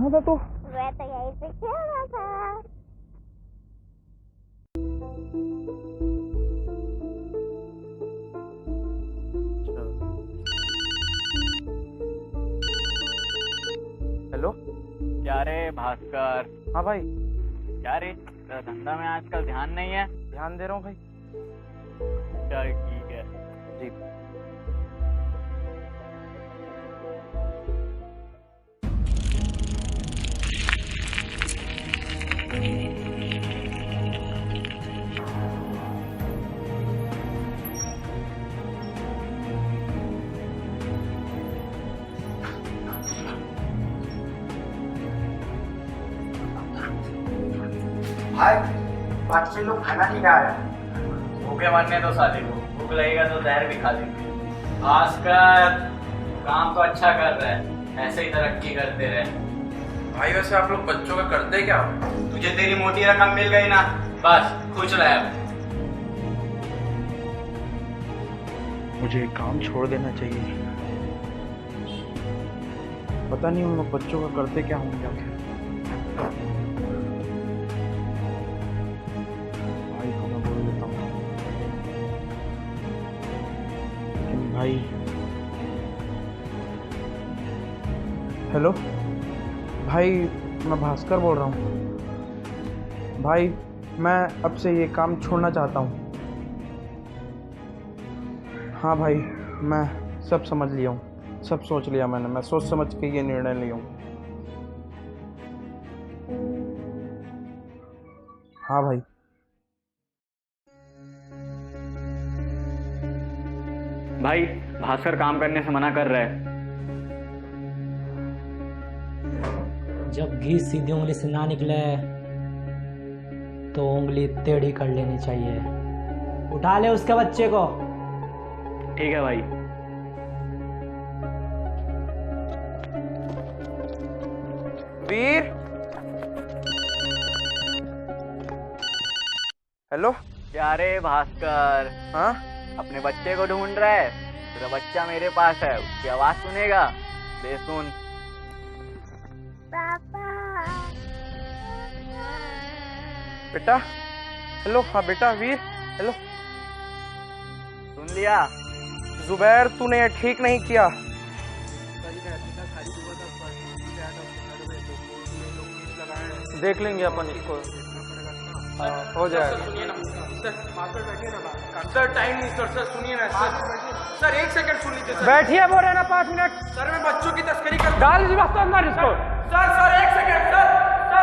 कहाँ था तू? मैं तो यहीं पे खेल रहा था। हेलो। क्या रे भास्कर? हाँ भाई, क्या रे, तेरा धंधा में आजकल ध्यान नहीं है? ध्यान दे रहा हूँ भाई। चल ठीक है। जी। भाई बच्चे लोग खाना नहीं खा रहे। भूखे मरने दो साले को, भूख लगेगा तो जहर भी खा लेंगे। भास्कर, काम तो अच्छा कर रहा है, ऐसे ही तरक्की करते रहे। भाई वैसे आप लोग बच्चों का करते क्या? तुझे तेरी मोटी रकम मिल गई ना, बस खुश रह। मुझे काम छोड़ देना चाहिए। पता नहीं उन लोग बच्चों का करते क्या होंगे आखिर। भाई को मैं बोल देता हूँ, लेकिन भाई। हेलो भाई, मैं भास्कर बोल रहा हूँ। भाई मैं अब से ये काम छोड़ना चाहता हूँ। हाँ भाई, मैं सब समझ लिया हूँ, सब सोच लिया मैंने। मैं सोच समझ के ये निर्णय लिया हूँ। हाँ भाई। भाई भास्कर काम करने से मना कर रहा है। जब घी सीधी उंगली से ना निकले तो उंगली टेढ़ी कर लेनी चाहिए। उठा ले उसके बच्चे को। ठीक है भाई। वीर। हेलो। क्या रे भास्कर, हाँ अपने बच्चे को ढूंढ रहा है? तेरा बच्चा मेरे पास है, उसकी आवाज सुनेगा? दे सुन। पापा। बेटा। हेलो। हाँ बेटा वीर। हेलो। सुन लिया? जुबैर, तूने ये ठीक नहीं किया। देख लेंगे अपन इसको। हो जाएगा। सर टाइम नहीं सर सुनिए ना सर 1 सेकंड सुन लीजिए सर। बैठिए, बोल रहे ना 5 मिनट। सर मैं बच्चों की तस्करी कर डाल इस वक्त अंदर इसको। Sir 1 second sir.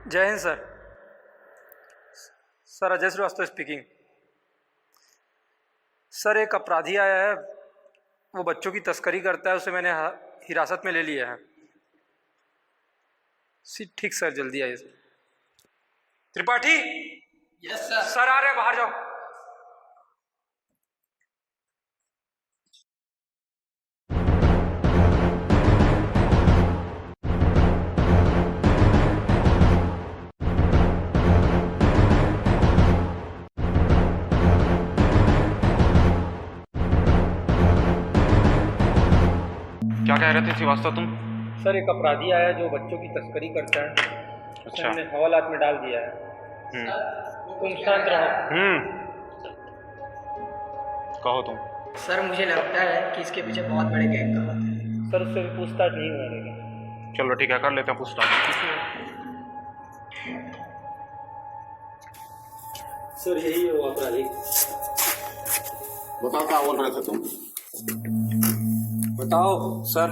जय हिंद सर। Sir Ajay Srivastava speaking. Sir एक अपराधी आया है, वो बच्चों की तस्करी करता है, उसे मैंने हिरासत में ले लिया है। ठीक सर, जल्दी आइए sir. Tripathi. Yes sir. Sir आ रहे हैं, बाहर जाओ। क्या कह रहे थे श्रीवास्तव तुम? सर एक अपराधी आया है जो बच्चों की तस्करी करता है, उसे हमने हवालात में डाल दिया है। तुम शांत रहो। कहो तुम। सर मुझे लगता है कि इसके पीछे बहुत बड़े गैंग का हाथ है। सर उससे भी पूछताछ नहीं हुआ लेकिन। चलो ठीक है, कर लेते हैं पूछताछ। सर यही है वो अपराधी। बताओ क्या बोल रहे थे तुम? बताओ सर,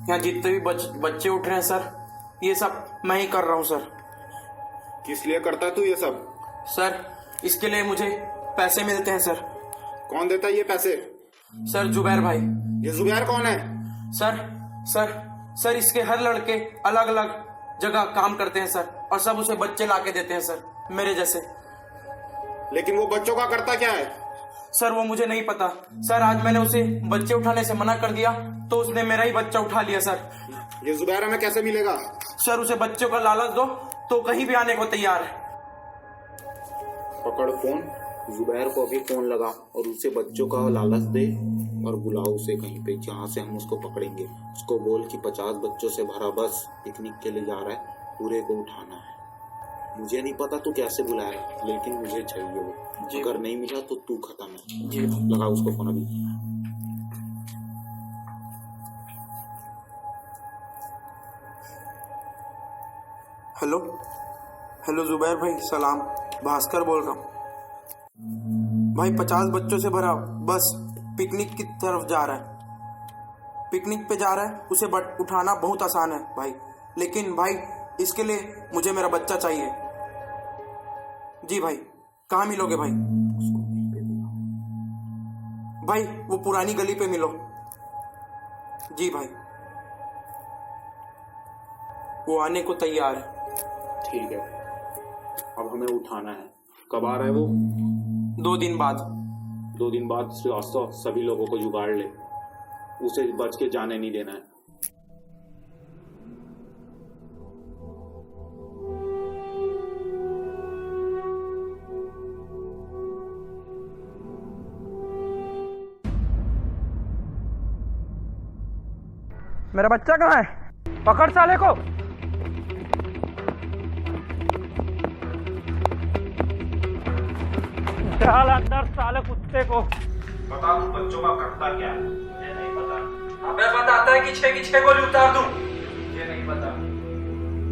यहाँ जितने भी बच्चे उठ रहे हैं सर, ये सब मैं ही कर रहा हूँ सर। किस लिए करता है तू ये सब? सर इसके लिए मुझे पैसे मिलते हैं सर। कौन देता है ये पैसे? सर जुबैर भाई। ये जुबैर कौन है? सर इसके हर लड़के अलग अलग जगह काम करते हैं सर, और सब उसे बच्चे लाके देते हैं सर, मेरे जैसे। लेकिन वो बच्चों का करता क्या है? सर वो मुझे नहीं पता सर। आज मैंने उसे बच्चे उठाने से मना कर दिया तो उसने मेरा ही बच्चा उठा लिया सर। ये जुबैर हमें कैसे मिलेगा? सर उसे बच्चों का लालच दो तो कहीं भी आने को तैयार है। पकड़ फोन, जुबैर को अभी फोन लगा और उसे बच्चों का लालच दे और बुलाओ उसे कहीं पे जहाँ से हम उसको पकड़ेंगे। उसको बोल कि 50 बच्चों से भरा बस पिकनिक के लिए जा रहा है, पूरे को उठाना है। मुझे नहीं पता तू कैसे बुलाया, लेकिन मुझे चाहिए वो। अगर नहीं मिला तो तू खत्म है। जी लगा उसको फोन अभी। हेलो हेलो जुबैर भाई, सलाम। भास्कर बोल रहा हूँ भाई। 50 बच्चों से भरा बस पिकनिक की तरफ जा रहा है। पिकनिक पे जा रहा है, उसे उठाना बहुत आसान है भाई, लेकिन भाई इसके लिए मुझे मेरा बच्चा चाहिए। जी भाई, कहाँ मिलोगे भाई? भाई वो पुरानी गली पे मिलो। जी भाई, वो आने को तैयार है। ठीक है, अब हमें उठाना है। कब आ रहा है वो? 2 दिन बाद। 2 दिन बाद श्रीवास्तव सभी लोगों को जुगाड़ ले, उसे बच के जाने नहीं देना है। मेरा बच्चा कहाँ है? पकड़ साले को। डाल अंदर साले कुत्ते को। बता तू बच्चों का करता क्या है? मुझे नहीं पता। अबे बताता है कि 6 की 6 गोली उतार दूं। मुझे नहीं पता।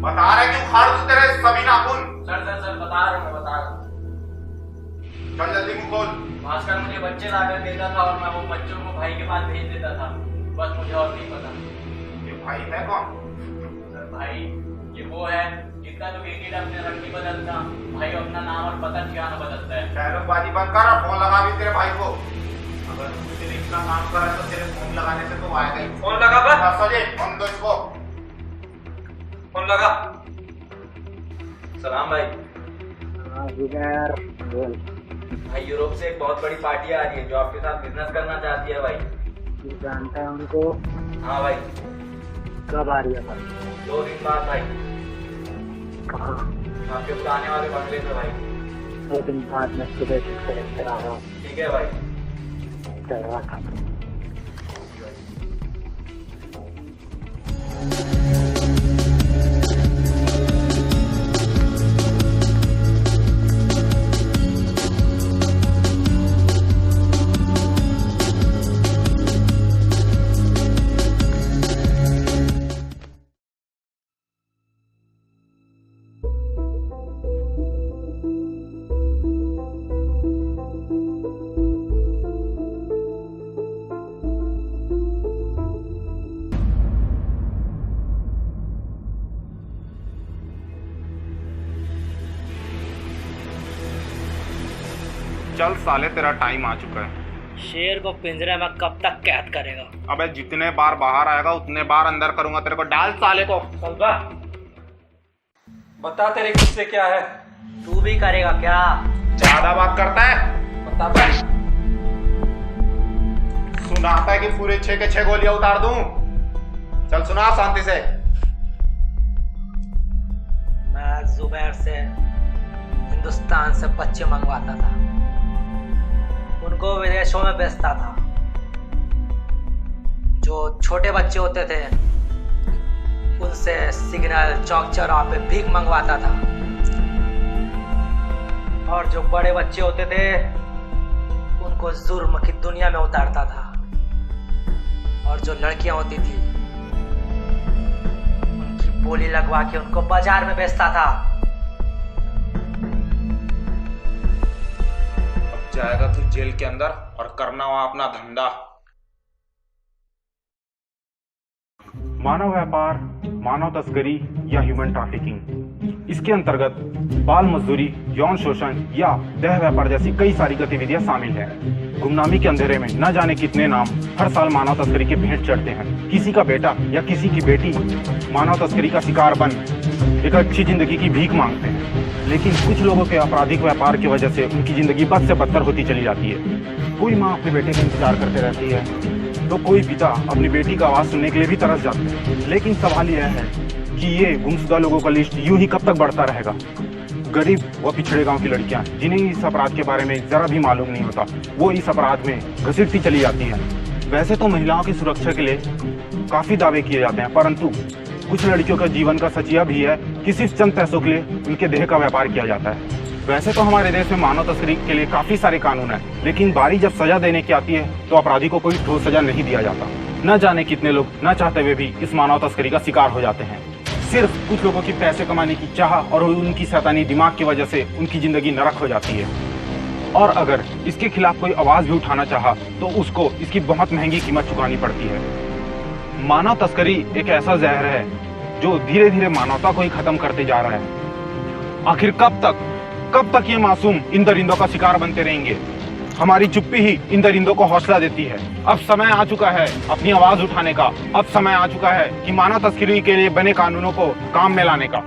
बता रहे कि उखाड़ दूं तेरे सभी नाखून। सर सर सर बता रहा हूँ, मैं बता रहा हूँ। चल जल्दी मुंह खोल। भास्कर मुझे बच्चे लाकर देता था और मैं वो बच्चों को भाई के पास भेज देता था। बस मुझे और नहीं पता। ये भाई है कौन? सर भाई ये वो है जितना तो एक ही अपने रंग नहीं बदलता, भाई अपना नाम और पता ठिकाना बदलता है। डायलॉगबाजी बंद कर और फोन लगा भी तेरे भाई को। अगर तू तेरे इतना काम कर रहा है तो तेरे फोन लगाने से तो आएगा ही। फोन लगा बे। सजे फोन दो इसको। फोन लगा। सलाम भाई। जुबैर बोल। भाई यूरोप से एक बहुत बड़ी पार्टी आ रही है जो आपके साथ बिजनेस करना चाहती है भाई। तू जानता है उनको? हाँ भाई। कब आ रही है भाई? 2 दिन बाद भाई। कहाँ? आपके पुराने वाले बंगले पे भाई। 2 दिन बाद मैं सुबह से सेलेक्ट करा रहा हूँ। ठीक है भाई। चल रहा था। चल साले तेरा टाइम आ चुका है। शेर को पिंजरे में कब तक कैद करेगा? अबे जितने बार बाहर आएगा उतने बार अंदर करूंगा तेरे को। डाल साले को। चल बा। बता तेरे किस्से क्या है? तू भी करेगा क्या? ज्यादा बात करता है। बता बे। सुनाता है कि पूरे 6 के 6 गोलियां उतार दूं। चल सुना शांति से। मैं जुबैर से हिंदुस्तान से बच्चे मंगवाता था, उनको विदेशों में बेचता था। जो छोटे बच्चे होते थे उनसे सिग्नल चौक चौराहे पे भीख मंगवाता था, और जो बड़े बच्चे होते थे उनको जुर्म की दुनिया में उतारता था, और जो लड़कियां होती थी उनकी बोली लगवा के उनको बाजार में बेचता था। अब जाएगा तू जेल के अंदर और करना वहां अपना धंधा। मानव व्यापार, मानव तस्करी या ह्यूमन ट्रैफिकिंग, इसके अंतर्गत बाल मजदूरी, यौन शोषण या देह व्यापार जैसी कई सारी गतिविधियां शामिल हैं। गुमनामी के अंधेरे में न जाने कितने नाम हर साल मानव तस्करी के भेंट चढ़ते हैं। किसी का बेटा या किसी की बेटी मानव तस्करी का शिकार बन एक अच्छी जिंदगी की भीख मांगते हैं, लेकिन कुछ लोगों के आपराधिक व्यापार की वजह से उनकी जिंदगी बद से बदतर होती चली जाती है। कोई माँ अपने बेटे का इंतजार करते रहती है तो कोई पिता अपनी बेटी का आवाज सुनने के लिए भी तरस जाते हैं। लेकिन सवाल यह है कि ये गुमशुदा लोगों का लिस्ट यूं ही कब तक बढ़ता रहेगा? गरीब व पिछड़े गांव की लड़कियां जिन्हें इस अपराध के बारे में जरा भी मालूम नहीं होता, वो इस अपराध में घसीटती चली जाती हैं। वैसे तो महिलाओं की सुरक्षा के लिए काफी दावे किए जाते हैं, परंतु कुछ लड़कियों का जीवन का सच यह भी है कि सिर्फ चंद पैसों के लिए उनके देह का व्यापार किया जाता है। वैसे तो हमारे देश में मानव तस्करी के लिए काफी सारे कानून हैं, लेकिन बारी जब सजा देने की आती है तो अपराधी को कोई ठोस सजा नहीं दिया जाता। न जाने कितने लोग न चाहते हुए भी इस मानव तस्करी का शिकार हो जाते हैं। सिर्फ कुछ लोगों की पैसे कमाने की चाह और उनकी शैतानी दिमाग की वजह से उनकी जिंदगी नरक हो जाती है। और अगर इसके खिलाफ कोई आवाज भी उठाना चाहा तो उसको इसकी बहुत महंगी कीमत चुकानी पड़ती है। मानव तस्करी एक ऐसा जहर है जो धीरे धीरे मानवता को ही खत्म करते जा रहा है। आखिर कब तक ये मासूम इन दरिंदों का शिकार बनते रहेंगे? हमारी चुप्पी ही इन दरिंदों को हौसला देती है। अब समय आ चुका है अपनी आवाज उठाने का। अब समय आ चुका है कि मानव तस्करी के लिए बने कानूनों को काम में लाने का।